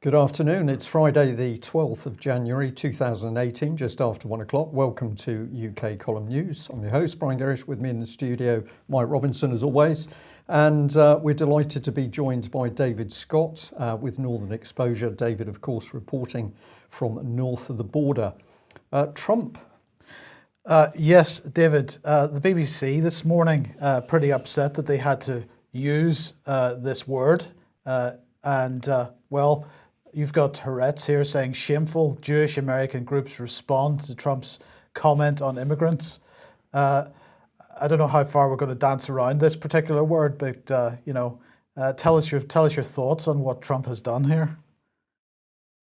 Good afternoon. It's Friday, the 12th of January 2018, just after 1 o'clock. Welcome to UK Column News. I'm your host, Brian Gerrish. With me in the studio, Mike Robinson, as always. And we're delighted to be joined by David Scott with Northern Exposure. David, of course, reporting from north of the border. Trump. Yes, David. The BBC this morning pretty upset that they had to use this word. Well, you've got Haaretz here saying shameful Jewish American groups respond to Trump's comment on immigrants. I don't know how far we're going to dance around this particular word, but tell us your thoughts on what Trump has done here.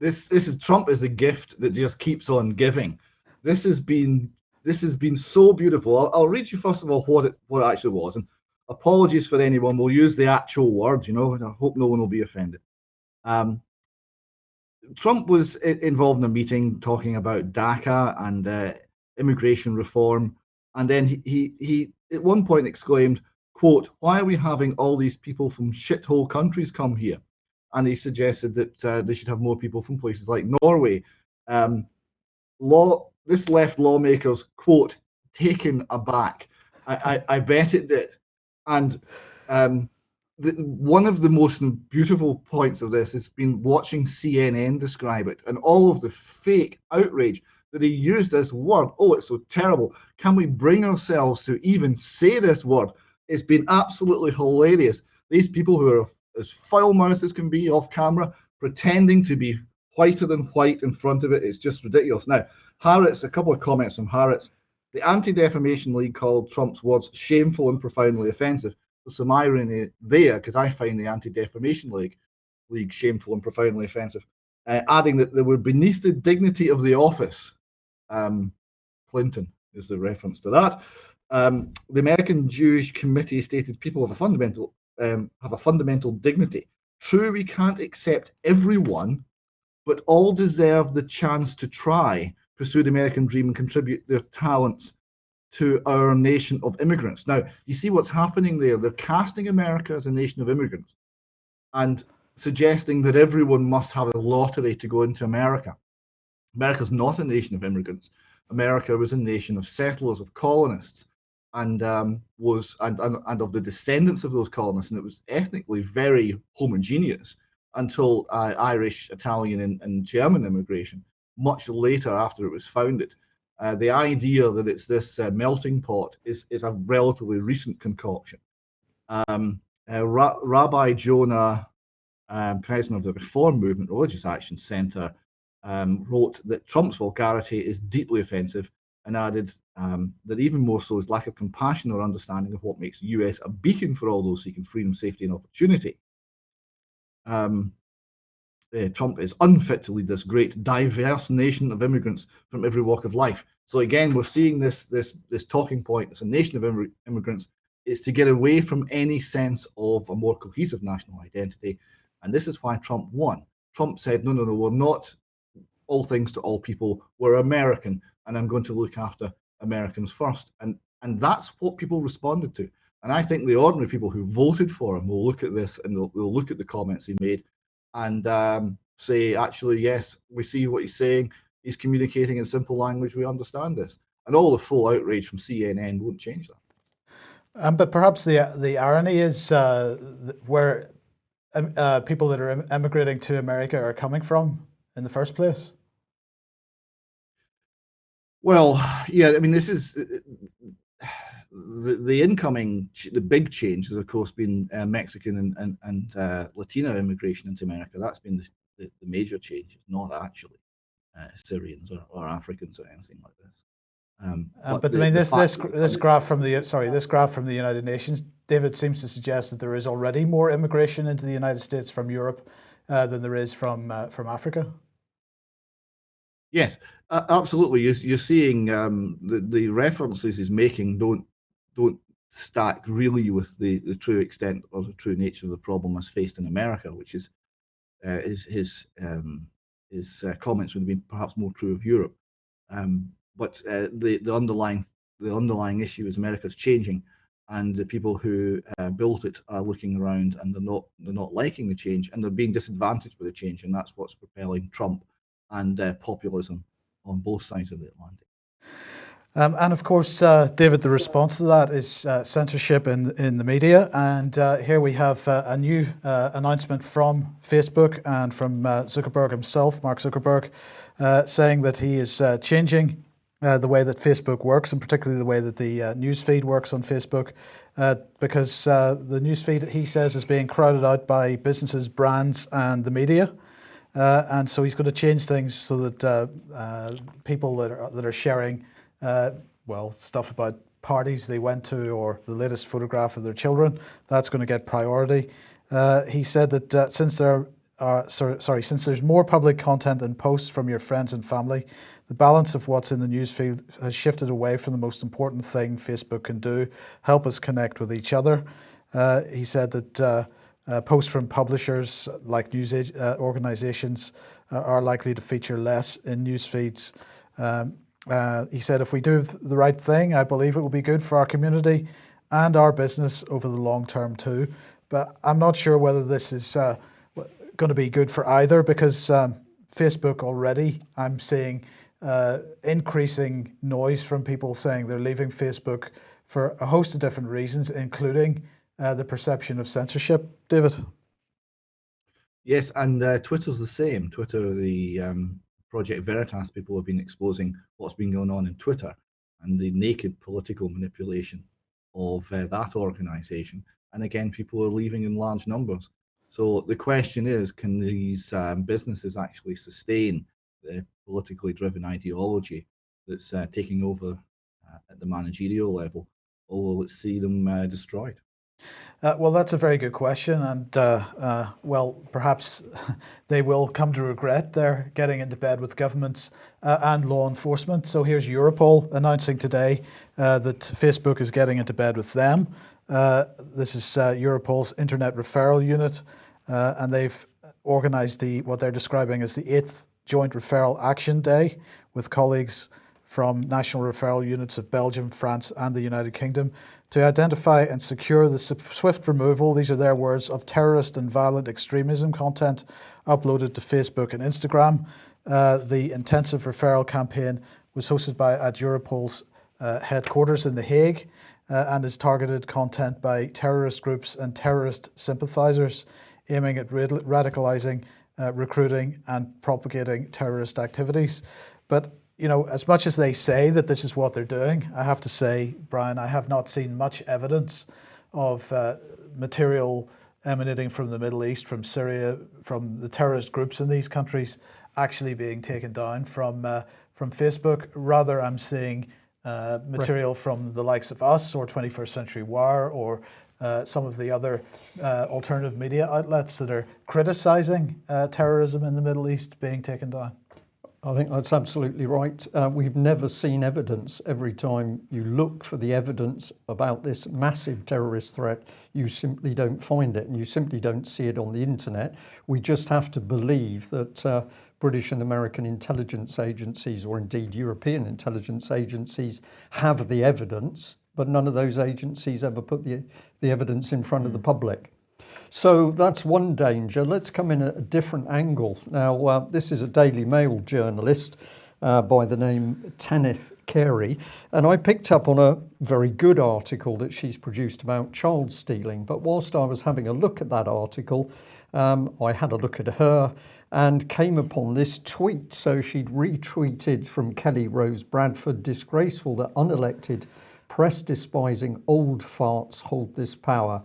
This is Trump is a gift that just keeps on giving. This has been so beautiful. I'll read you first of all what it actually was, and apologies for anyone. We'll use the actual word, and I hope no one will be offended. Trump was involved in a meeting talking about DACA and immigration reform, and then he at one point exclaimed, quote, "Why are we having all these people from shithole countries come here?" And he suggested that they should have more people from places like Norway. This left lawmakers, quote, taken aback. I bet it did. And one of the most beautiful points of this has been watching CNN describe it and all of the fake outrage that he used this word. Oh, it's so terrible. Can we bring ourselves to even say this word? It's been absolutely hilarious. These people who are as foul-mouthed as can be off camera, pretending to be whiter than white in front of it. It's just ridiculous. Now, Haaretz, a couple of comments from Haaretz. The Anti-Defamation League called Trump's words shameful and profoundly offensive. There's some irony there, because I find the Anti-Defamation League shameful and profoundly offensive, adding that they were beneath the dignity of the office. Clinton is the reference to that. The American Jewish Committee stated people have a fundamental dignity. True, we can't accept everyone, but all deserve the chance to try, pursue the American dream, and contribute their talents to our nation of immigrants. Now, you see what's happening there. They're casting America as a nation of immigrants and suggesting that everyone must have a lottery to go into America. America's not a nation of immigrants. America was a nation of settlers, of colonists, and of the descendants of those colonists, and it was ethnically very homogeneous until Irish, Italian, and German immigration, much later after it was founded. The idea that it's this melting pot is a relatively recent concoction. Rabbi Jonah, president of the Reform Movement Religious Action Center, wrote that Trump's vulgarity is deeply offensive, and added that even more so his lack of compassion or understanding of what makes the US a beacon for all those seeking freedom, safety, and opportunity. Trump is unfit to lead this great, diverse nation of immigrants from every walk of life. So again, we're seeing this talking point. It's a nation of immigrants. It's to get away from any sense of a more cohesive national identity, and this is why Trump won. Trump said, no, we're not all things to all people. We're American, and I'm going to look after Americans first. And that's what people responded to. And I think the ordinary people who voted for him will look at this, and they'll look at the comments he made and say, actually, yes, we see what he's saying. He's communicating in simple language. We understand this. And all the full outrage from CNN won't change that. But perhaps the irony is where people that are emigrating to America are coming from in the first place. Well, yeah, I mean, this is the big change has, of course, been Mexican and Latino immigration into America. That's been the major change. It's not actually Syrians or Africans or anything like this. But I mean, this graph from the United Nations, David, seems to suggest that there is already more immigration into the United States from Europe than there is from Africa. Yes, absolutely. You're seeing the references he's making don't stack really with the true extent or the true nature of the problem as faced in America, which is his comments would have been perhaps more true of Europe. But the underlying issue is America's changing, and the people who built it are looking around and they're not liking the change, and they're being disadvantaged by the change, and that's what's propelling Trump and populism on both sides of the Atlantic. And of course, David, the response to that is censorship in the media. And here we have a new announcement from Facebook and from Zuckerberg himself, Mark Zuckerberg, saying that he is changing the way that Facebook works, and particularly the way that the newsfeed works on Facebook, because the newsfeed, he says, is being crowded out by businesses, brands, and the media. And so he's going to change things so that people that are sharing stuff about parties they went to or the latest photograph of their children, that's going to get priority. He said that since there's more public content than posts from your friends and family, the balance of what's in the newsfeed has shifted away from the most important thing Facebook can do, help us connect with each other. He said that posts from publishers like news organizations are likely to feature less in news feeds. He said, if we do the right thing, I believe it will be good for our community and our business over the long term too. But I'm not sure whether this is going to be good for either, because Facebook already, I'm seeing increasing noise from people saying they're leaving Facebook for a host of different reasons, including the perception of censorship. David? Yes, and Twitter's the same. Twitter, the Project Veritas people have been exposing what's been going on in Twitter and the naked political manipulation of that organization. And again, people are leaving in large numbers. So the question is, can these businesses actually sustain the politically driven ideology that's taking over at the managerial level, or will it see them destroyed? Well, that's a very good question, and perhaps they will come to regret their getting into bed with governments and law enforcement. So here's Europol announcing today that Facebook is getting into bed with them. This is Europol's Internet Referral Unit, and they've organised what they're describing as the 8th Joint Referral Action Day with colleagues from national referral units of Belgium, France, and the United Kingdom to identify and secure the swift removal, these are their words, of terrorist and violent extremism content uploaded to Facebook and Instagram. The intensive referral campaign was hosted at Europol's headquarters in The Hague and is targeted content by terrorist groups and terrorist sympathizers, aiming at radicalizing, recruiting, and propagating terrorist activities. But you know, as much as they say that this is what they're doing, I have to say, Brian, I have not seen much evidence of material emanating from the Middle East, from Syria, from the terrorist groups in these countries actually being taken down from Facebook. Rather, I'm seeing material from the likes of us or 21st Century Wire or some of the other alternative media outlets that are criticizing terrorism in the Middle East being taken down. I think that's absolutely right. We've never seen evidence. Every time you look for the evidence about this massive terrorist threat, you simply don't find it, and you simply don't see it on the internet. We just have to believe that British and American intelligence agencies, or indeed European intelligence agencies, have the evidence, but none of those agencies ever put the evidence in front of the public. So that's one danger. Let's come in at a different angle. Now, this is a Daily Mail journalist by the name Tanith Carey, and I picked up on a very good article that she's produced about child stealing. But whilst I was having a look at that article, I had a look at her and came upon this tweet. So she'd retweeted from Kelly Rose Bradford, "Disgraceful that unelected, press-despising old farts hold this power."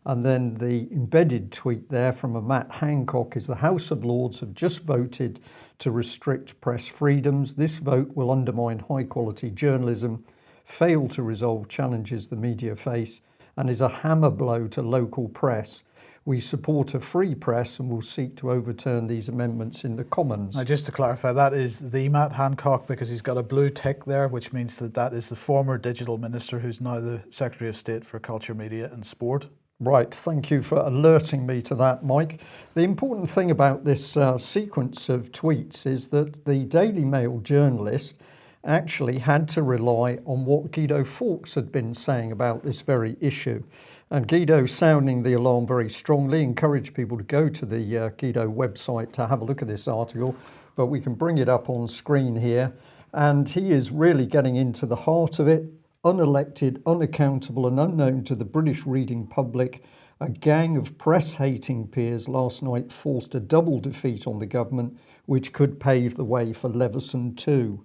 And then the embedded tweet there from a Matt Hancock is, "The House of Lords have just voted to restrict press freedoms. This vote will undermine high-quality journalism, fail to resolve challenges the media face, and is a hammer blow to local press. We support a free press and will seek to overturn these amendments in the Commons." Now, just to clarify, that is the Matt Hancock, because he's got a blue tick there, which means that is the former digital minister who's now the Secretary of State for Culture, Media and Sport. Right, thank you for alerting me to that, Mike. The important thing about this sequence of tweets is that the Daily Mail journalist actually had to rely on what Guido Fawkes had been saying about this very issue. And Guido, sounding the alarm very strongly, encouraged people to go to the Guido website to have a look at this article, but we can bring it up on screen here. And he is really getting into the heart of it. Unelected, unaccountable and unknown to the British reading public, a gang of press-hating peers last night forced a double defeat on the government, which could pave the way for Leveson too.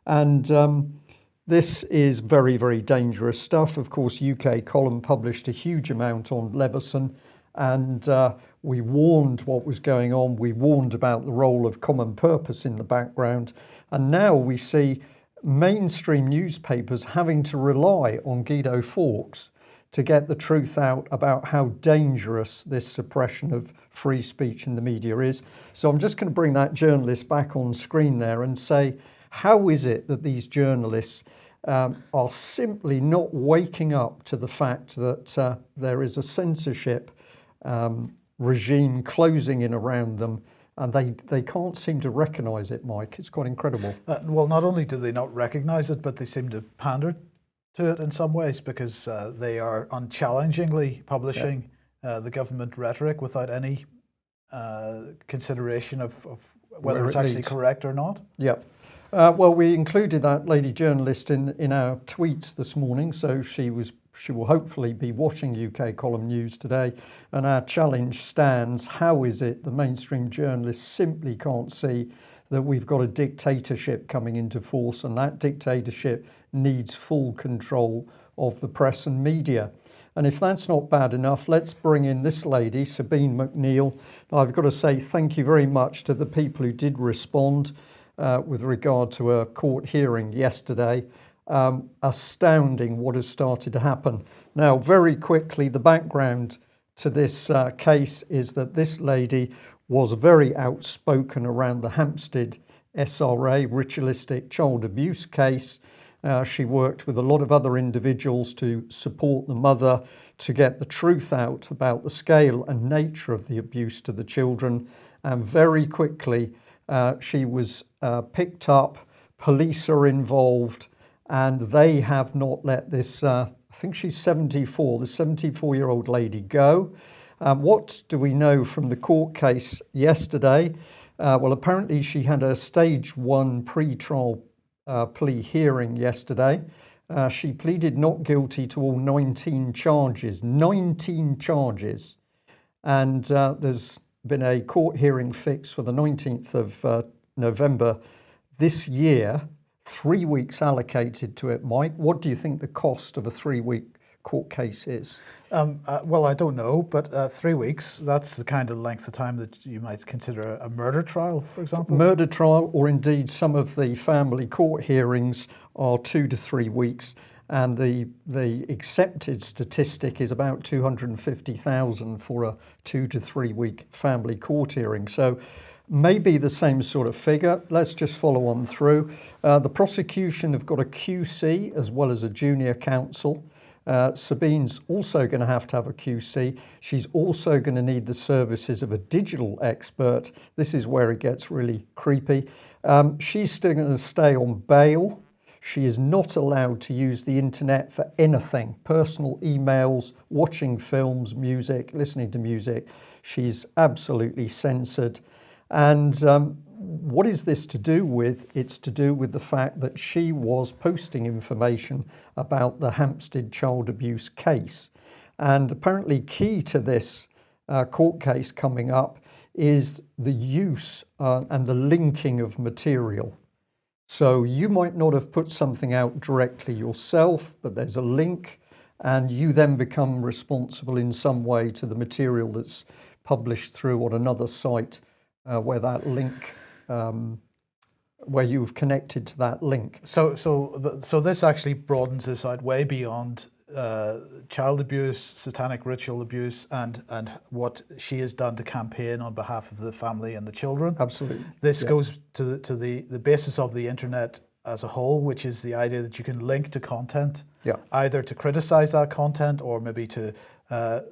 And this is very, very dangerous stuff. Of course, UK Column published a huge amount on Leveson, and we warned what was going on. We warned about the role of common purpose in the background. And now we see mainstream newspapers having to rely on Guido Fawkes to get the truth out about how dangerous this suppression of free speech in the media is. So I'm just going to bring that journalist back on screen there and say, how is it that these journalists are simply not waking up to the fact that there is a censorship regime closing in around them, and they can't seem to recognise it, Mike? It's quite incredible. Well, not only do they not recognise it, but they seem to pander to it in some ways, because they are unchallengingly publishing the government rhetoric without any consideration of whether it's actually correct or not. Yeah. Well, we included that lady journalist in our tweets this morning, so she will hopefully be watching UK Column News today. And our challenge stands: how is it the mainstream journalists simply can't see that we've got a dictatorship coming into force, and that dictatorship needs full control of the press and media? And if that's not bad enough, let's bring in this lady, Sabine McNeill. I've got to say thank you very much to the people who did respond with regard to a court hearing yesterday. Astounding what has started to happen. Now, very quickly, the background to this case is that this lady was very outspoken around the Hampstead SRA ritualistic child abuse case. She worked with a lot of other individuals to support the mother to get the truth out about the scale and nature of the abuse to the children. And very quickly, she was picked up, police are involved, and they have not let this, I think she's 74, the 74-year-old lady go. What do we know from the court case yesterday? Well, apparently she had a stage 1 pre-trial plea hearing yesterday. She pleaded not guilty to all 19 charges, and there's been a court hearing fixed for the 19th of November this year. 3 weeks allocated to it, Mike. What do you think the cost of a 3-week court case is? Well, I don't know, but 3 weeks, that's the kind of length of time that you might consider a murder trial, for example? Murder trial, or indeed some of the family court hearings are 2 to 3 weeks. And the accepted statistic is about 250,000 for a 2 to 3 week family court hearing. So maybe the same sort of figure. Let's just follow on through. The prosecution have got a QC as well as a junior counsel. Sabine's also going to have a QC. She's also going to need the services of a digital expert. This is where it gets really creepy. She's still going to stay on bail. She is not allowed to use the internet for anything, personal emails, watching films, music, listening to music. She's absolutely censored. And what is this to do with? It's to do with the fact that she was posting information about the Hampstead child abuse case. And apparently key to this court case coming up is the use and the linking of material. So you might not have put something out directly yourself, but there's a link, and you then become responsible in some way to the material that's published through on another site where that link, where you've connected to that link. So this actually broadens this out way beyond child abuse, satanic ritual abuse, and what she has done to campaign on behalf of the family and the children. Absolutely. This goes to the basis of the internet as a whole, which is the idea that you can link to content, either to criticize that content or maybe to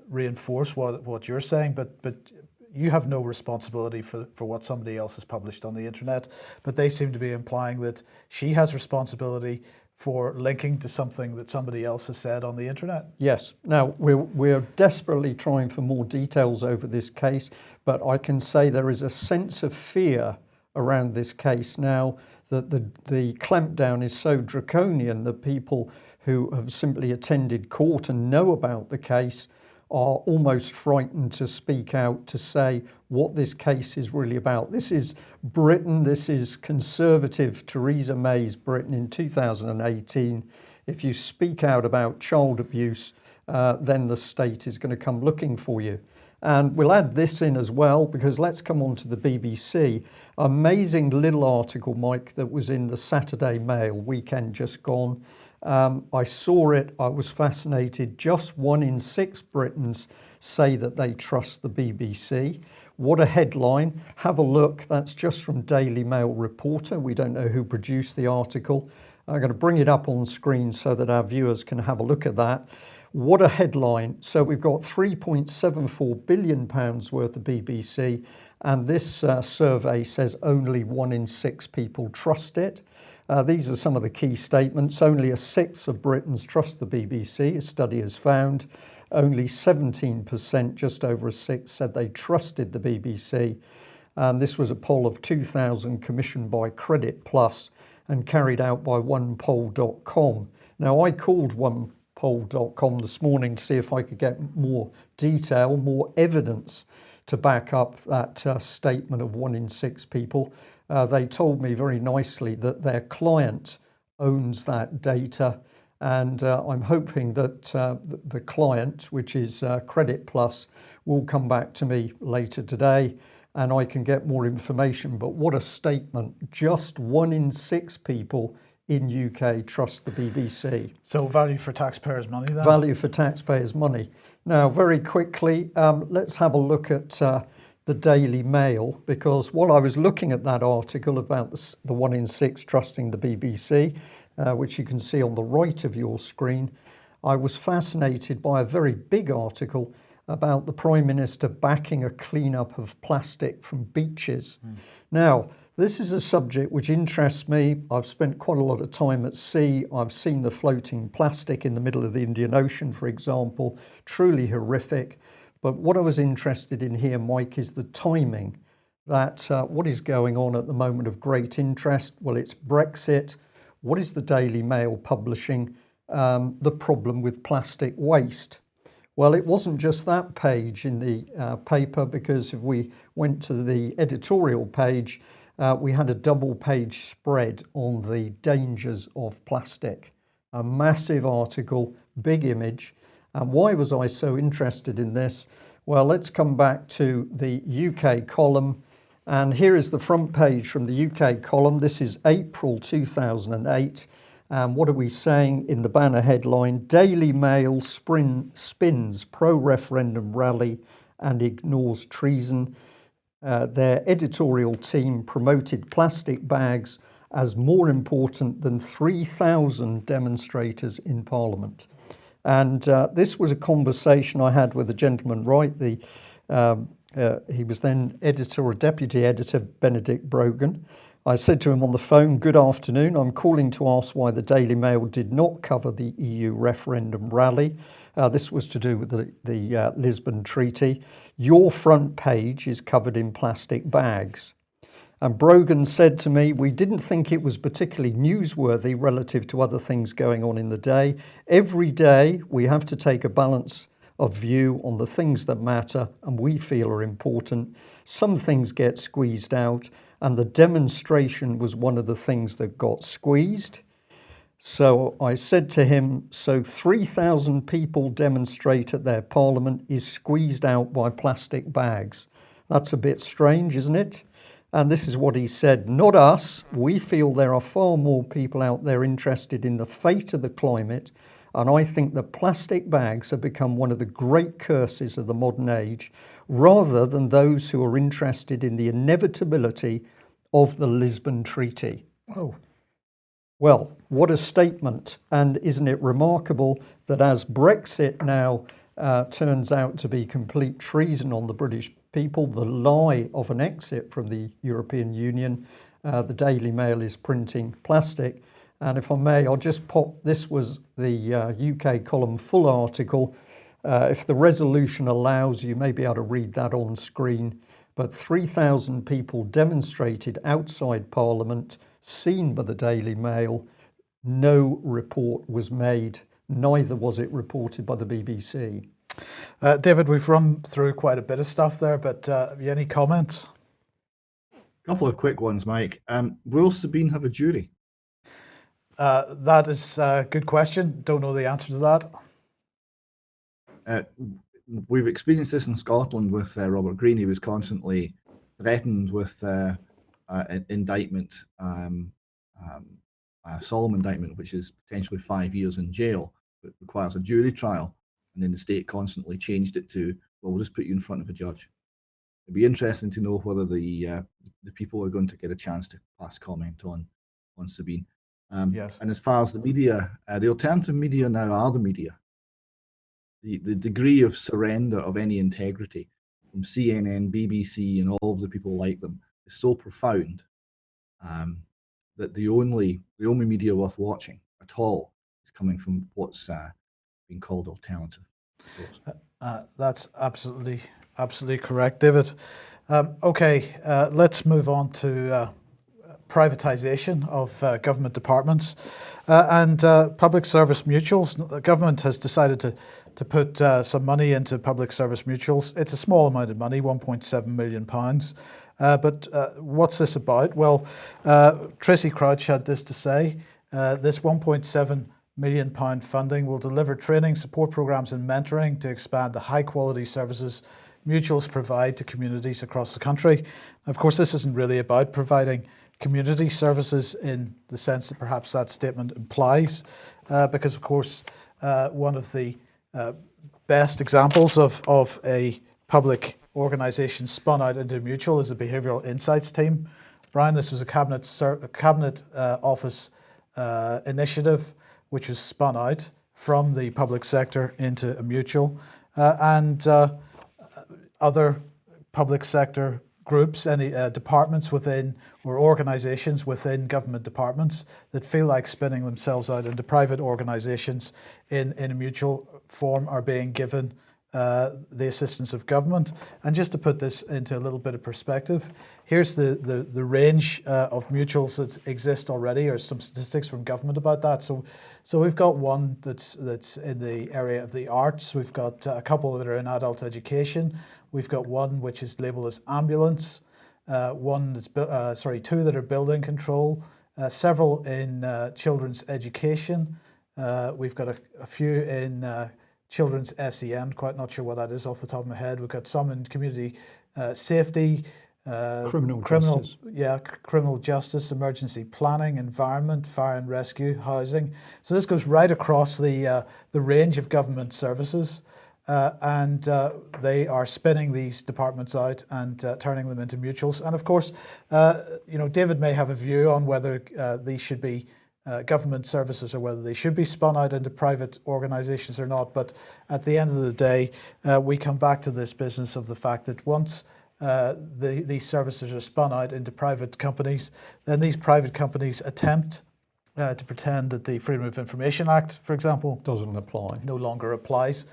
reinforce what you're saying. But you have no responsibility for what somebody else has published on the internet, but they seem to be implying that she has responsibility for linking to something that somebody else has said on the internet. Yes. Now, we're desperately trying for more details over this case, but I can say there is a sense of fear around this case now that the clampdown is so draconian that people who have simply attended court and know about the case are almost frightened to speak out to say what this case is really about. This is Britain, this is Conservative Theresa May's Britain in 2018. If you speak out about child abuse, then the state is going to come looking for you. And we'll add this in as well, because let's come on to the BBC. Amazing little article, Mike, that was in the Saturday Mail, weekend just gone. I saw it, I was fascinated. Just 1 in 6 Britons say that they trust the BBC. What a headline. Have a look. That's just from Daily Mail Reporter. We don't know who produced the article. I'm going to bring it up on screen so that our viewers can have a look at that. What a headline. So we've got £3.74 billion worth of BBC, and this survey says only 1 in 6 people trust it. These are some of the key statements. Only a sixth of Britons trust the BBC, a study has found. Only 17%, just over a sixth, said they trusted the BBC. And this was a poll of 2,000 commissioned by Credit Plus and carried out by onepoll.com. Now, I called onepoll.com this morning to see if I could get more detail, more evidence to back up that statement of 1 in 6 people. They told me very nicely that their client owns that data, and I'm hoping that the client, which is Credit Plus, will come back to me later today and I can get more information. But what a statement. Just 1 in 6 people in UK trust the BBC. So value for taxpayers' money then? Value for taxpayers' money. Now, very quickly, let's have a look at the Daily Mail, because while I was looking at that article about the 1 in 6 trusting the BBC, which you can see on the right of your screen, I was fascinated by a very big article about the Prime Minister backing a clean-up of plastic from beaches. Now, this is a subject which interests me. I've spent quite a lot of time at sea. I've seen the floating plastic in the middle of the Indian Ocean, for example, truly horrific. But what I was interested in here, Mike, is the timing. That what is going on at the moment of great interest? Well, it's Brexit. What is the Daily Mail publishing? The problem with plastic waste. Well, it wasn't just that page in the paper, because if we went to the editorial page, we had a double-page spread on the dangers of plastic. A massive article, big image. And why was I so interested in this? Well, let's come back to the UK column. And here is the front page from the UK column. This is April 2008. And what are we saying in the banner headline? Daily Mail spins pro-referendum rally and ignores treason. Their editorial team promoted plastic bags as more important than 3,000 demonstrators in Parliament. And this was a conversation I had with a gentleman, right? He was then editor or deputy editor, Benedict Brogan. I said to him on the phone, "Good afternoon. I'm calling to ask why the Daily Mail did not cover the EU referendum rally." This was to do with the Lisbon Treaty. "Your front page is covered in plastic bags." And Brogan said to me, "We didn't think it was particularly newsworthy relative to other things going on in the day. Every day we have to take a balance of view on the things that matter and we feel are important. Some things get squeezed out, and the demonstration was one of the things that got squeezed." So I said to him, so 3,000 people demonstrate at their parliament is squeezed out by plastic bags. That's a bit strange, isn't it? And this is what he said: "Not us. We feel there are far more people out there interested in the fate of the climate, and I think that plastic bags have become one of the great curses of the modern age, rather than those who are interested in the inevitability of the Lisbon Treaty." Oh. Well, what a statement. And isn't it remarkable that as Brexit now turns out to be complete treason on the British people, the lie of an exit from the European Union. The Daily Mail is printing plastic. And if I may, I'll just pop, this was the UK column full article. If the resolution allows, you may be able to read that on screen. But 3,000 people demonstrated outside Parliament, seen by the Daily Mail. No report was made, neither was it reported by the BBC. David, we've run through quite a bit of stuff there, but have you any comments? A couple of quick ones, Mike. Will Sabine have a jury? That is a good question. Don't know the answer to that. We've experienced this in Scotland with Robert Greene. He was constantly threatened with an indictment, a solemn indictment, which is potentially 5 years in jail, but requires a jury trial. And then the state constantly changed it to, well, we'll just put you in front of a judge. It'd be interesting to know whether the people are going to get a chance to pass comment on Sabine. Yes. And as far as the media, the alternative media now are the media. The degree of surrender of any integrity from CNN, BBC, and all of the people like them is so profound that the only media worth watching at all is coming from what's being called alternative. That's absolutely correct, David. Okay, let's move on to privatisation of government departments and public service mutuals. The government has decided to put some money into public service mutuals. It's a small amount of money, £1.7 million. But what's this about? Well, Tracy Crouch had this to say. This £1.7 million funding will deliver training, support programs and mentoring to expand the high quality services mutuals provide to communities across the country. Of course, this isn't really about providing community services in the sense that perhaps that statement implies, because of course one of the best examples of a public organisation spun out into a mutual is the Behavioural Insights Team. Brian, this was a cabinet office initiative which was spun out from the public sector into a mutual, and other public sector groups, any departments within or organisations within government departments that feel like spinning themselves out into private organisations in a mutual form are being given the assistance of government. And just to put this into a little bit of perspective, here's the range of mutuals that exist already, or some statistics from government about that. So we've got one that's in the area of the arts. We've got a couple that are in adult education. We've got one which is labelled as ambulance. Two that are building control. Several in children's education. We've got a few in children's SEN, quite not sure what that is off the top of my head. We've got some in community safety, criminal justice, emergency planning, environment, fire and rescue, housing. So this goes right across the range of government services, and they are spinning these departments out and turning them into mutuals. And of course, David may have a view on whether these should be government services or whether they should be spun out into private organisations or not. But at the end of the day, we come back to this business of the fact that once these services are spun out into private companies, then these private companies attempt to pretend that the Freedom of Information Act, for example, doesn't apply, no longer applies.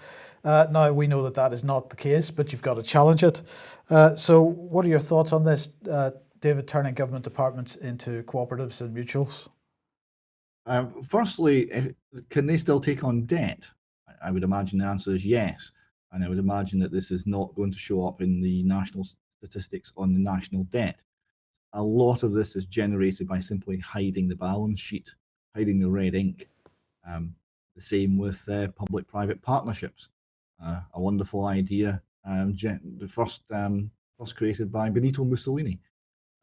Now, we know that that is not the case, but you've got to challenge it. So what are your thoughts on this, David, turning government departments into cooperatives and mutuals? Firstly, can they still take on debt? I would imagine the answer is yes. And I would imagine that this is not going to show up in the national statistics on the national debt. A lot of this is generated by simply hiding the balance sheet, hiding the red ink. The same with public-private partnerships. A wonderful idea, the first created by Benito Mussolini.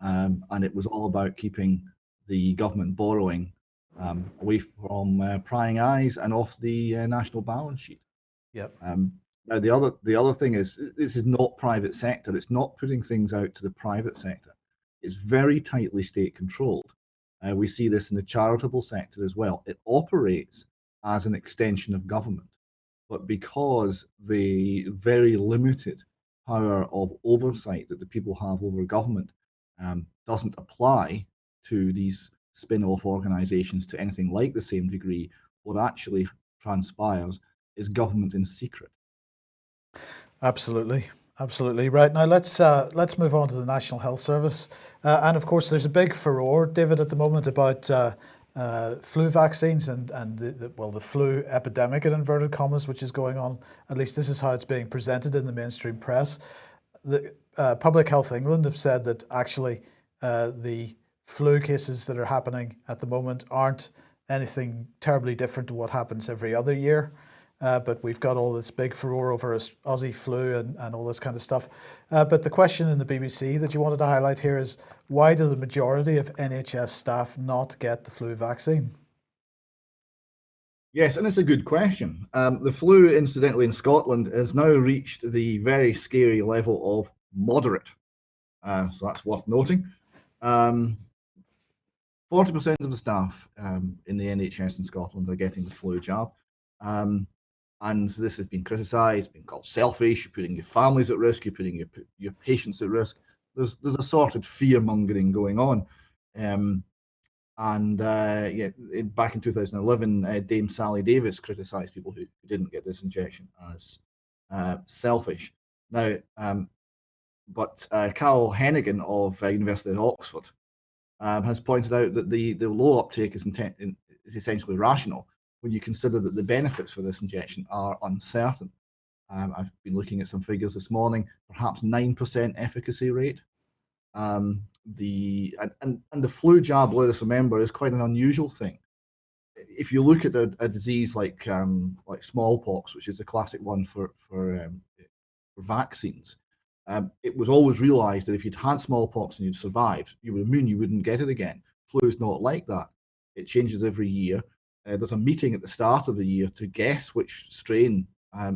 And it was all about keeping the government borrowing away from prying eyes and off the national balance sheet. Yep. Now the other thing is, this is not private sector. It's not putting things out to the private sector. It's very tightly state controlled. We see this in the charitable sector as well. It operates as an extension of government, but because the very limited power of oversight that the people have over government doesn't apply to these spin-off organisations to anything like the same degree, what actually transpires is government in secret. Absolutely. Absolutely right. Now let's move on to the National Health Service, and of course there's a big furore, David, at the moment about flu vaccines and the flu epidemic in inverted commas, which is going on. At least this is how it's being presented in the mainstream press. The Public Health England have said that actually the flu cases that are happening at the moment aren't anything terribly different to what happens every other year. But we've got all this big furore over Aussie flu and all this kind of stuff. But the question in the BBC that you wanted to highlight here is, why do the majority of NHS staff not get the flu vaccine? Yes, and it's a good question. The flu, incidentally, in Scotland has now reached the very scary level of moderate. So that's worth noting. 40% of the staff in the NHS in Scotland are getting the flu jab. And this has been criticised, been called selfish. You're putting your families at risk. You're putting your patients at risk. There's a sort of fear mongering going on. Back in 2011, Dame Sally Davis criticised people who didn't get this injection as selfish. Now, but Carol Hennigan of University of Oxford has pointed out that the low uptake is essentially rational when you consider that the benefits for this injection are uncertain. I've been looking at some figures this morning, perhaps 9% efficacy rate. The flu jab, let us remember, is quite an unusual thing. If you look at a disease like smallpox, which is the classic one for vaccines, it was always realised that if you'd had smallpox and you'd survived, you were immune, you wouldn't get it again. Flu is not like that. It changes every year. There's a meeting at the start of the year to guess which strain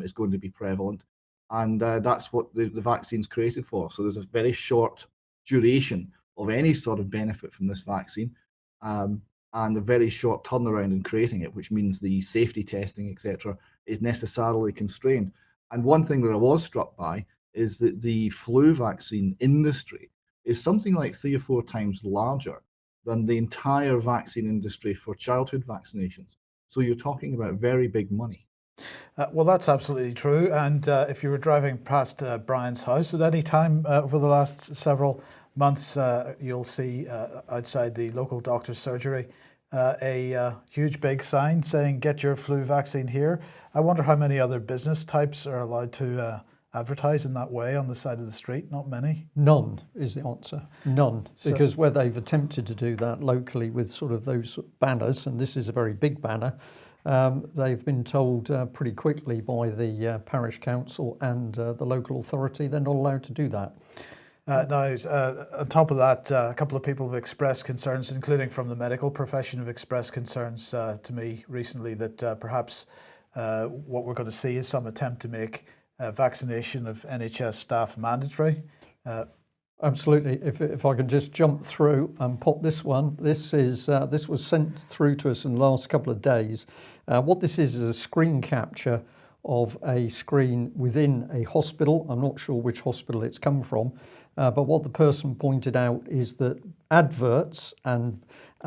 is going to be prevalent, and that's what the vaccine's created for. So there's a very short duration of any sort of benefit from this vaccine, and a very short turnaround in creating it, which means the safety testing, etc., is necessarily constrained. And one thing that I was struck by is that the flu vaccine industry is something like 3 or 4 times larger than the entire vaccine industry for childhood vaccinations. So you're talking about very big money. Well, that's absolutely true. And if you were driving past Brian's house at any time over the last several months, you'll see outside the local doctor's surgery a huge big sign saying, "Get your flu vaccine here." I wonder how many other business types are allowed to advertise in that way on the side of the street. Not many. None is the answer. None. Because where they've attempted to do that locally with sort of those banners, and this is a very big banner, they've been told pretty quickly by the parish council and the local authority they're not allowed to do that. Now, on top of that, a couple of people have expressed concerns, including from the medical profession, have expressed concerns to me recently that perhaps what we're going to see is some attempt to make vaccination of NHS staff mandatory. Absolutely. If I can just jump through and pop this one. This was sent through to us in the last couple of days. What this is a screen capture of a screen within a hospital. I'm not sure which hospital it's come from, but what the person pointed out is that adverts and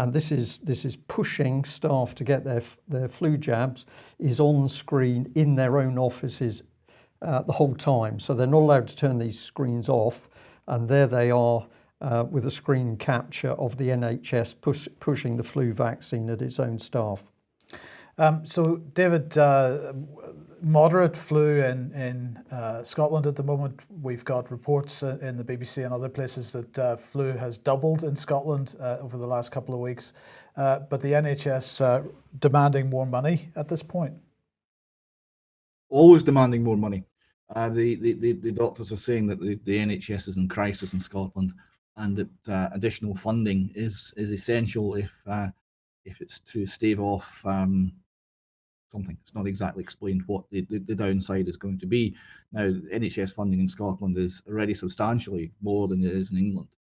this is pushing staff to get their flu jabs is on screen in their own offices the whole time. So they're not allowed to turn these screens off, and there they are with a screen capture of the NHS pushing the flu vaccine at its own staff. So, David, moderate flu in Scotland at the moment. We've got reports in the BBC and other places that flu has doubled in Scotland over the last couple of weeks, but the NHS demanding more money at this point. Always demanding more money. The doctors are saying that the NHS is in crisis in Scotland, and that additional funding is essential if it's to stave off something. It's not exactly explained what the downside is going to be. Now, NHS funding in Scotland is already substantially more than it is in England,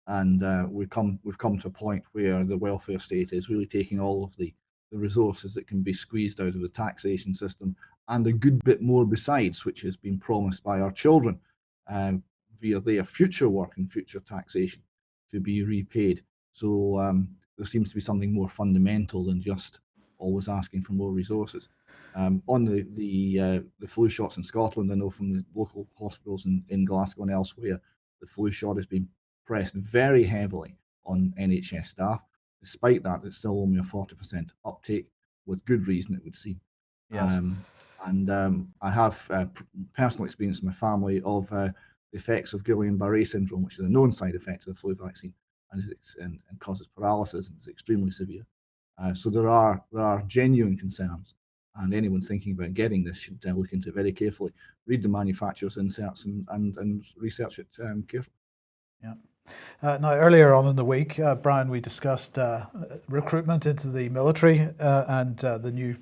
and we've come to a point where the welfare state is really taking all of the resources that can be squeezed out of the taxation system and a good bit more besides, which has been promised by our children. via their future work and future taxation to be repaid. So there seems to be something more fundamental than just always asking for more resources. On the flu shots in Scotland, I know from the local hospitals in Glasgow and elsewhere, the flu shot has been pressed very heavily on NHS staff. Despite that, it's still only a 40% uptake, with good reason, it would seem. Yes. I have personal experience in my family of the effects of Guillain-Barré syndrome, which is a known side effect of the flu vaccine, and causes paralysis, and it's extremely severe. So there are genuine concerns, and anyone thinking about getting this should look into it very carefully, read the manufacturer's inserts, and research it carefully. Yeah. Now, earlier on in the week, Brian, we discussed recruitment into the military and the new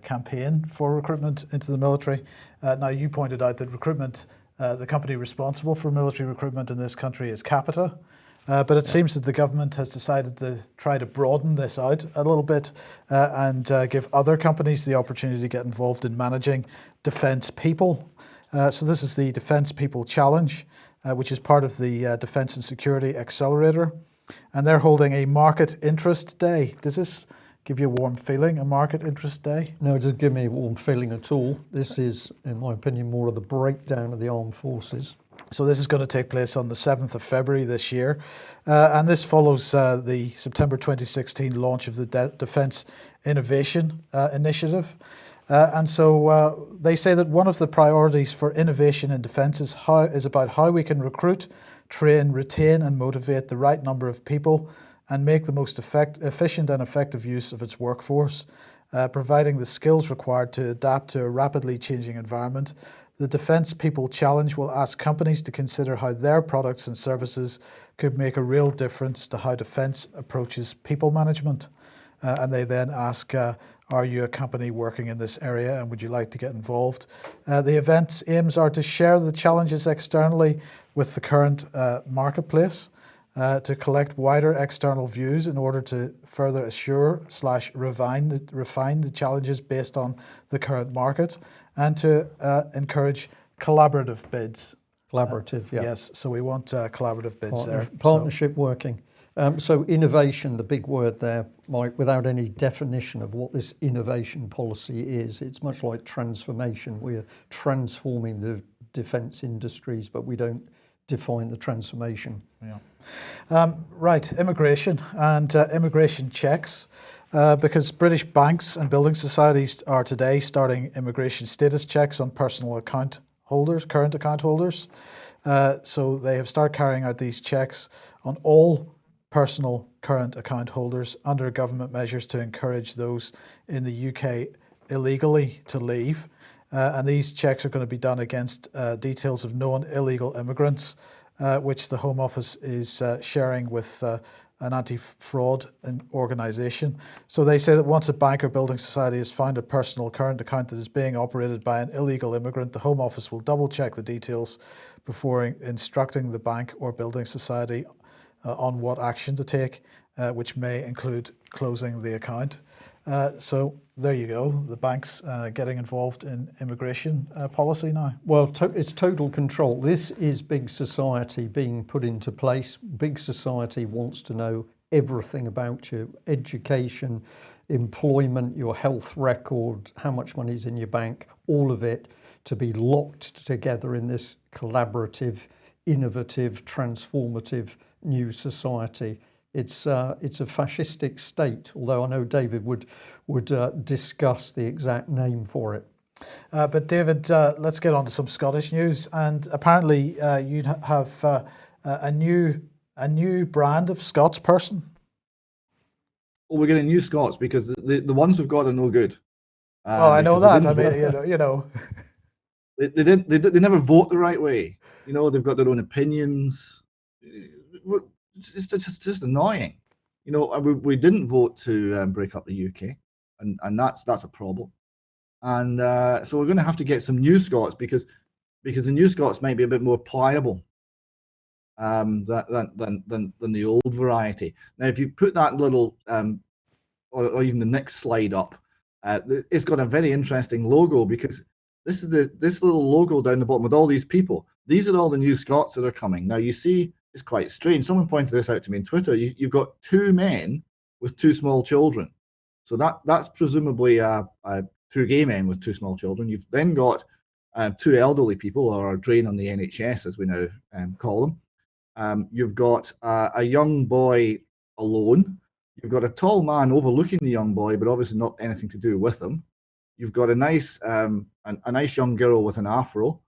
campaign for recruitment into the military. Now, you pointed out that recruitment, the company responsible for military recruitment in this country is Capita. But it seems that the government has decided to try to broaden this out a little bit and give other companies the opportunity to get involved in managing defence people. So this is the Defence People Challenge, which is part of the Defence and Security Accelerator. And they're holding a Market Interest Day. Does this give you a warm feeling, a Market Interest Day? No, it doesn't give me a warm feeling at all. This is, in my opinion, more of the breakdown of the armed forces. So this is going to take place on the 7th of February this year. And this follows the September 2016 launch of the Defence Innovation Initiative. And so they say that one of the priorities for innovation in defence is about how we can recruit, train, retain and motivate the right number of people and make the most efficient and effective use of its workforce, providing the skills required to adapt to a rapidly changing environment. The Defence People Challenge will ask companies to consider how their products and services could make a real difference to how defence approaches people management. And they then ask, are you a company working in this area and would you like to get involved? The event's aims are to share the challenges externally with the current marketplace, to collect wider external views in order to further assure/refine the challenges based on the current market, and to encourage collaborative bids. Collaborative, yeah. Yes, so we want collaborative bids there. Partnership working. So innovation, the big word there, Mike, without any definition of what this innovation policy is, it's much like transformation. We're transforming the defence industries, but we don't define the transformation. Yeah. Right, immigration and immigration checks. Because British banks and building societies are today starting immigration status checks on personal account holders, current account holders. So they have started carrying out these checks on all personal current account holders under government measures to encourage those in the UK illegally to leave. And these checks are going to be done against details of known illegal immigrants, which the Home Office is sharing with an anti-fraud organisation. So they say that once a bank or building society has found a personal current account that is being operated by an illegal immigrant, the Home Office will double check the details before instructing the bank or building society on what action to take, which may include closing the account. So there you go, the banks getting involved in immigration policy now. Well, it's total control. This is big society being put into place. Big society wants to know everything about you: education, employment, your health record, how much money is in your bank, all of it to be locked together in this collaborative, innovative, transformative new society. It's a fascistic state, although I know David would discuss the exact name for it. But David, let's get on to some Scottish news. And apparently you have a new brand of Scots person. Well, we're getting new Scots because the ones we've got are no good. Well, I know that. I mean, you know. They never vote the right way. You know, they've got their own opinions. It's just annoying. You know, we didn't vote to break up the UK, and that's a problem. And so we're going to have to get some new Scots because the new Scots might be a bit more pliable than the old variety. Now, if you put that little or even the next slide up, it's got a very interesting logo, because this little logo down the bottom with all these people. These are all the new Scots that are coming. Now, you see, it's quite strange. Someone pointed this out to me on Twitter. You've got two men with two small children. So that's presumably two gay men with two small children. You've then got two elderly people, or a drain on the NHS, as we now call them. You've got a young boy alone. You've got a tall man overlooking the young boy, but obviously not anything to do with him. You've got a nice young girl with an afro,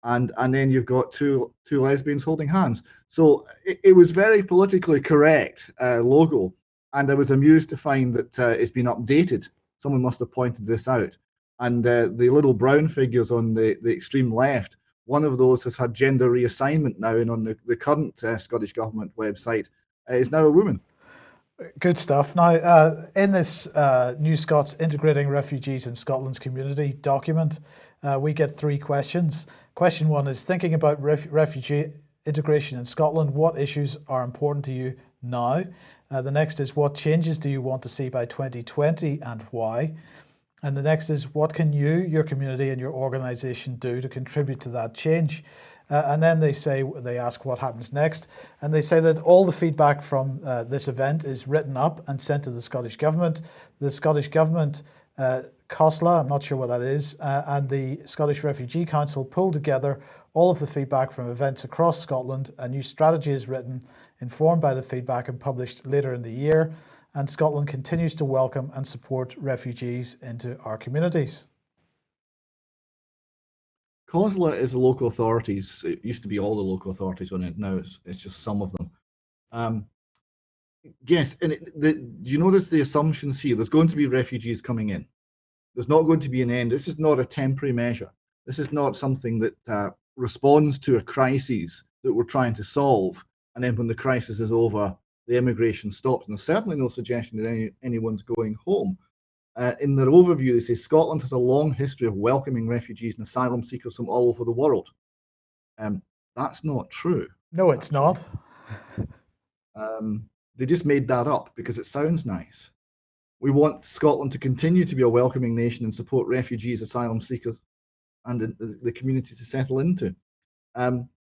and then you've got two lesbians holding hands. So it was very politically correct logo, and I was amused to find that it's been updated. Someone must have pointed this out, and the little brown figures on the extreme left. One of those has had gender reassignment now, and on the current Scottish Government website is now a woman. Good stuff. Now, in this New Scots Integrating Refugees in Scotland's Community document, we get three questions. Question one is, thinking about refugee integration in Scotland, what issues are important to you now? The next is, what changes do you want to see by 2020 and why? And the next is, what can you, your community and your organisation do to contribute to that change? And then they ask what happens next. And they say that all the feedback from this event is written up and sent to the Scottish Government. The Scottish Government, COSLA, I'm not sure what that is, and the Scottish Refugee Council pull together all of the feedback from events across Scotland. A new strategy is written, informed by the feedback, and published later in the year. And Scotland continues to welcome and support refugees into our communities. COSLA is the local authorities. It used to be all the local authorities on it. Now it's just some of them. Yes, and do you notice the assumptions here? There's going to be refugees coming in. There's not going to be an end. This is not a temporary measure. This is not something that responds to a crisis that we're trying to solve. And then when the crisis is over, the immigration stops. And there's certainly no suggestion that anyone's going home. In their overview, they say Scotland has a long history of welcoming refugees and asylum seekers from all over the world. That's not true. No, it's not. They just made that up because it sounds nice. We want Scotland to continue to be a welcoming nation and support refugees, asylum seekers, and the communities to settle into.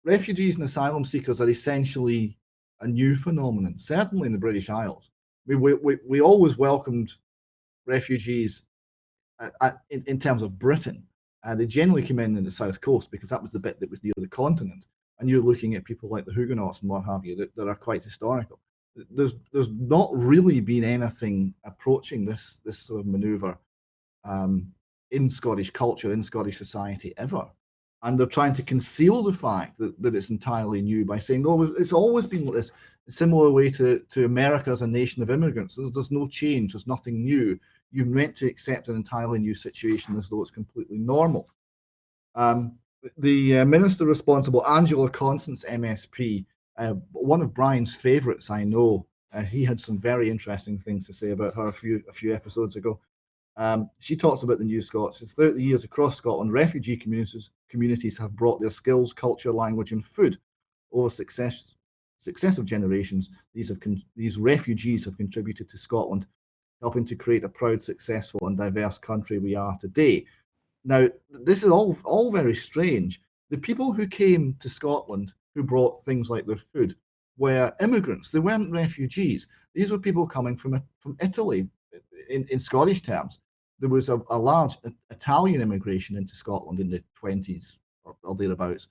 Refugees and asylum seekers are essentially a new phenomenon, certainly in the British Isles. We always welcomed refugees in terms of Britain. They generally came in the south coast because that was the bit that was near the continent. And you're looking at people like the Huguenots and what have you that are quite historical. There's not really been anything approaching this sort of manoeuvre in Scottish culture, in Scottish society ever. And they're trying to conceal the fact that it's entirely new by saying, no, it's always been like this, a similar way to America as a nation of immigrants. There's no change, there's nothing new. You're meant to accept an entirely new situation as though it's completely normal. The minister responsible, Angela Constance, MSP, one of Brian's favourites, I know. He had some very interesting things to say about her a few episodes ago. She talks about the New Scots. Throughout the years across Scotland, refugee communities have brought their skills, culture, language, and food. Over successive generations, these refugees have contributed to Scotland, helping to create a proud, successful, and diverse country we are today. Now, this is all very strange. The people who came to Scotland who brought things like their food were immigrants. They weren't refugees. These were people coming from Italy. In Scottish terms, there was a large Italian immigration into Scotland in the 20s or thereabouts,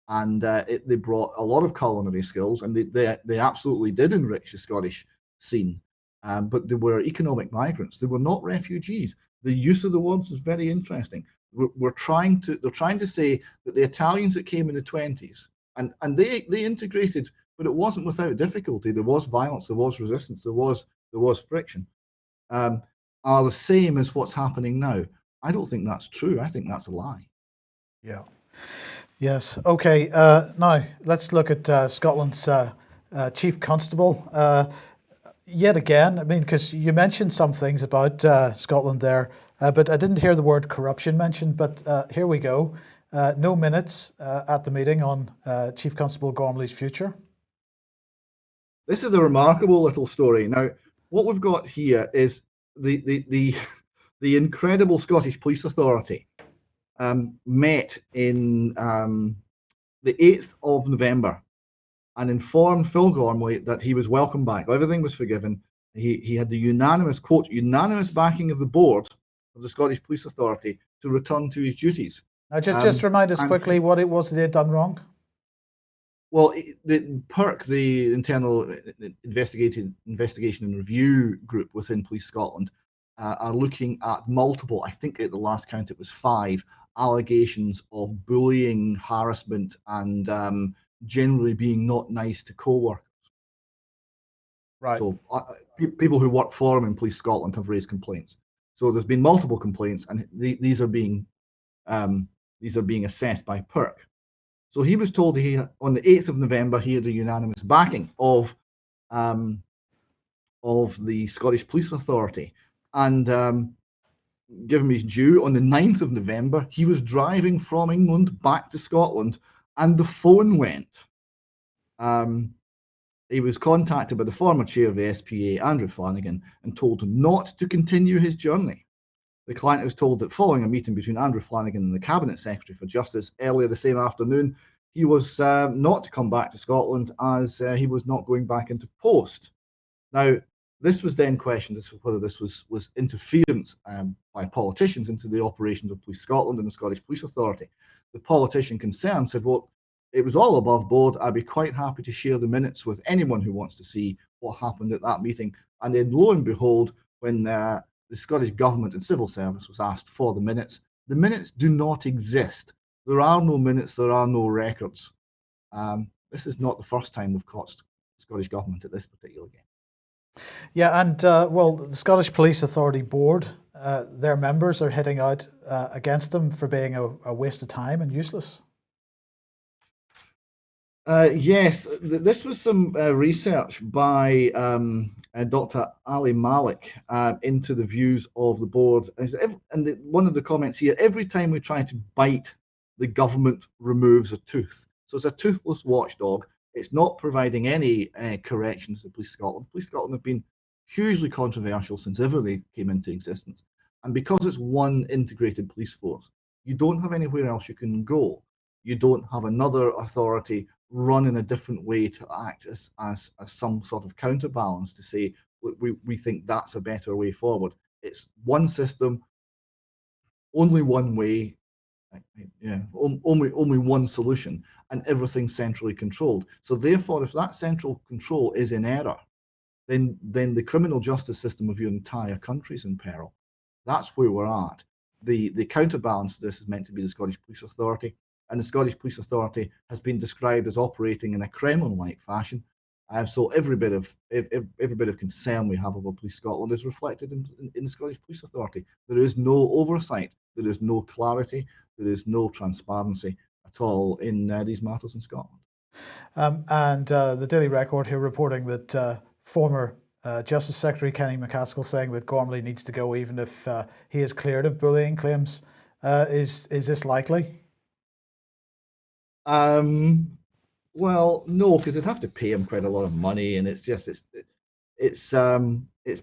and they brought a lot of culinary skills, and they absolutely did enrich the Scottish scene. But they were economic migrants. They were not refugees. The use of the words is very interesting. They're trying to say that the Italians that came in the 20s and they integrated, but it wasn't without difficulty. There was violence, there was resistance, there was friction. Are the same as what's happening now. I don't think that's true. I think that's a lie. Yeah. Yes. Okay. Now let's look at Scotland's Chief Constable. Yet again, I mean, because you mentioned some things about Scotland there, but I didn't hear the word corruption mentioned. But here we go. No minutes at the meeting on Chief Constable Gormley's future. This is a remarkable little story. Now, what we've got here is the incredible Scottish Police Authority met in the 8th of November and informed Phil Gormley that he was welcome back. Everything was forgiven. He had the unanimous, quote, unanimous backing of the board of the Scottish Police Authority to return to his duties. Now, just remind us quickly what it was that they had done wrong. Well, the PERC, the Internal Investigation and Review Group within Police Scotland, are looking at multiple, I think at the last count it was 5, allegations of bullying, harassment, and generally being not nice to co-workers. Right. So people who work for them in Police Scotland have raised complaints. So there's been multiple complaints, and these are being assessed by PERC. So he was told on the 8th of November he had a unanimous backing of the Scottish Police Authority, and give him his due. On the 9th of November, he was driving from England back to Scotland, and the phone went. He was contacted by the former chair of the SPA, Andrew Flanagan, and told not to continue his journey. The client was told that following a meeting between Andrew Flanagan and the Cabinet Secretary for Justice earlier the same afternoon, he was not to come back to Scotland as he was not going back into post. Now, this was then questioned as to whether this was interference by politicians into the operations of Police Scotland and the Scottish Police Authority. The politician concerned said, well, it was all above board. I'd be quite happy to share the minutes with anyone who wants to see what happened at that meeting. And then lo and behold, when the Scottish Government and Civil Service was asked for the minutes do not exist. There are no minutes, there are no records. This is not the first time we've caught the Scottish Government at this particular game. Yeah, and well, the Scottish Police Authority Board, their members are hitting out against them for being a waste of time and useless. Yes, this was some research by Dr. Ali Malik into the views of the board. And one of the comments here, every time we try to bite, the government removes a tooth. So it's a toothless watchdog. It's not providing any corrections to Police Scotland. Police Scotland have been hugely controversial since ever they came into existence. And because it's one integrated police force, you don't have anywhere else you can go. You don't have another authority run in a different way to act as some sort of counterbalance to say, we think that's a better way forward. It's one system, only one way, only one solution, and everything centrally controlled. So therefore, if that central control is in error, then the criminal justice system of your entire country is in peril. That's where we're at. The counterbalance to this is meant to be the Scottish Police Authority, and the Scottish Police Authority has been described as operating in a Kremlin-like fashion. So every bit of concern we have over Police Scotland is reflected in the Scottish Police Authority. There is no oversight, there is no clarity, there is no transparency at all in these matters in Scotland. And the Daily Record here reporting that former Justice Secretary Kenny McCaskill saying that Gormley needs to go even if he is cleared of bullying claims. Is this likely? Well, no, because they'd have to pay him quite a lot of money, and it's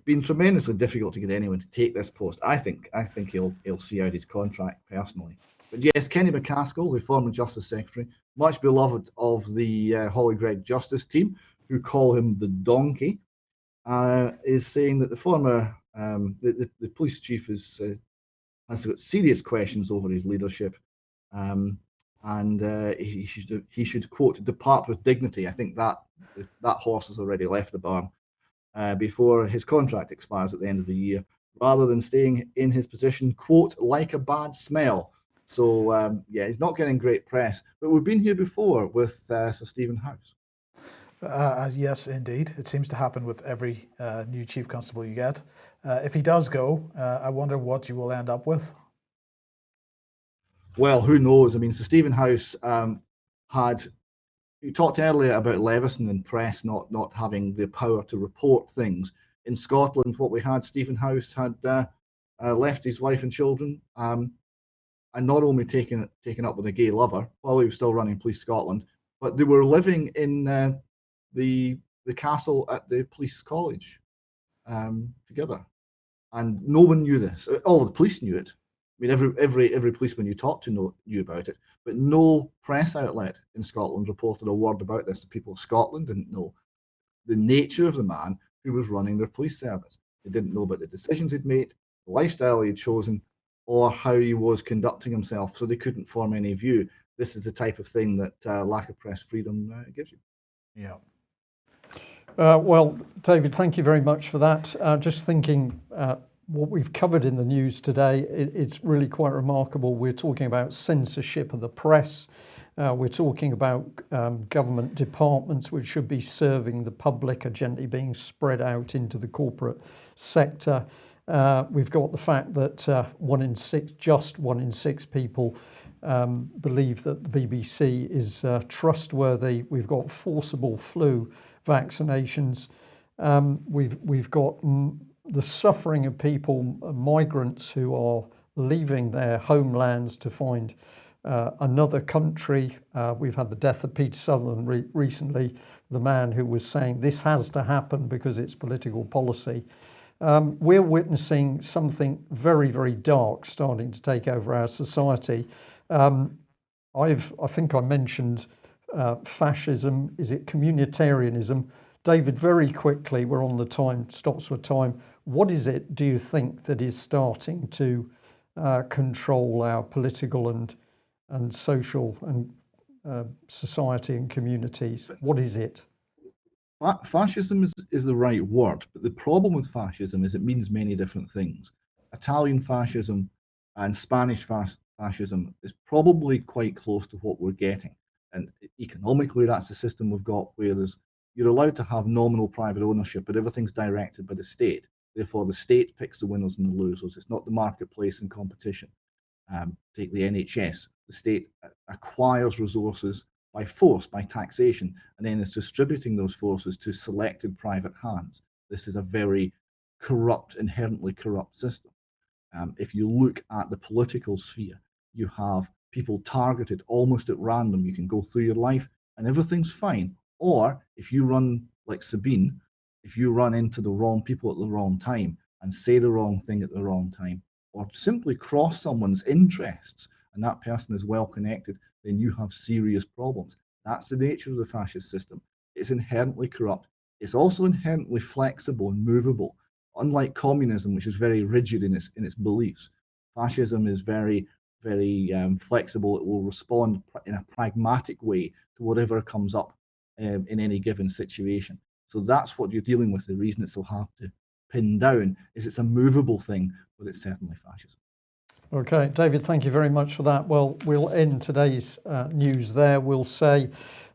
been tremendously difficult to get anyone to take this post. I think he'll see out his contract personally. But yes, Kenny McCaskill, the former Justice Secretary, much beloved of the Holly Gregg Justice team, who call him the donkey, is saying that the former the police chief has got serious questions over his leadership. And he should quote depart with dignity. I think that horse has already left the barn before his contract expires at the end of the year, rather than staying in his position, quote, like a bad smell. So yeah, he's not getting great press. But we've been here before with Sir Stephen House. Yes, indeed. It seems to happen with every new chief constable you get. If he does go, I wonder what you will end up with. Well, who knows? I mean, Sir Stephen House you talked earlier about Leveson and press not having the power to report things. In Scotland, what we had, Stephen House had left his wife and children and not only taken up with a gay lover while he was still running Police Scotland, but they were living in the castle at the police college together. And no one knew this. All the police knew it, I mean, every policeman you talk to knew about it, but no press outlet in Scotland reported a word about this. The people of Scotland didn't know the nature of the man who was running their police service. They didn't know about the decisions he'd made, the lifestyle he'd chosen, or how he was conducting himself, so they couldn't form any view. This is the type of thing that lack of press freedom gives you. Yeah. Well, David, thank you very much for that. Just thinking what we've covered in the news today, it's really quite remarkable. We're talking about censorship of the press. We're talking about government departments which should be serving the public are gently being spread out into the corporate sector. We've got the fact that just one in six people believe that the BBC is trustworthy. We've got forcible flu vaccinations. We've got the suffering of people, migrants who are leaving their homelands to find another country. We've had the death of Peter Sutherland recently, the man who was saying this has to happen because it's political policy. We're witnessing something very, very dark starting to take over our society. I think I mentioned fascism. Is it communitarianism? David, very quickly, we're on the time, stops for time. What is it, do you think, that is starting to control our political and social and society and communities? What is it? Fascism is the right word, but the problem with fascism is it means many different things. Italian fascism and Spanish fascism is probably quite close to what we're getting. And economically, that's the system we've got, where you're allowed to have nominal private ownership, but everything's directed by the state. Therefore, the state picks the winners and the losers. It's not the marketplace and competition. Take the NHS. The state acquires resources by force, by taxation, and then is distributing those forces to selected private hands. This is a very corrupt, inherently corrupt system. If you look at the political sphere, you have people targeted almost at random. You can go through your life and everything's fine. Or if you run like Sabine, if you run into the wrong people at the wrong time and say the wrong thing at the wrong time, or simply cross someone's interests, and that person is well connected, then you have serious problems. That's the nature of the fascist system. It's inherently corrupt. It's also inherently flexible and movable. Unlike communism, which is very rigid in its beliefs, fascism is very, very flexible. It will respond in a pragmatic way to whatever comes up in any given situation. So that's what you're dealing with. The reason it's so hard to pin down is it's a movable thing, but it's certainly fascism. Okay, David, thank you very much for that. Well, we'll end today's news there. We'll say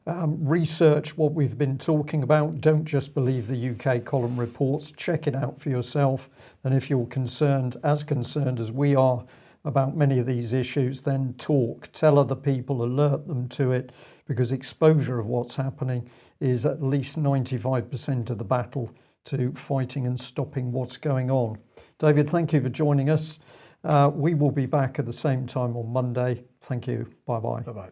research what we've been talking about. Don't just believe the UK column reports. Check it out for yourself. And if you're concerned as we are about many of these issues, then talk, tell other people, alert them to it, because exposure of what's happening is at least 95% of the battle to fighting and stopping what's going on. David, thank you for joining us. We will be back at the same time on Monday. Thank you. Bye-bye. Bye-bye.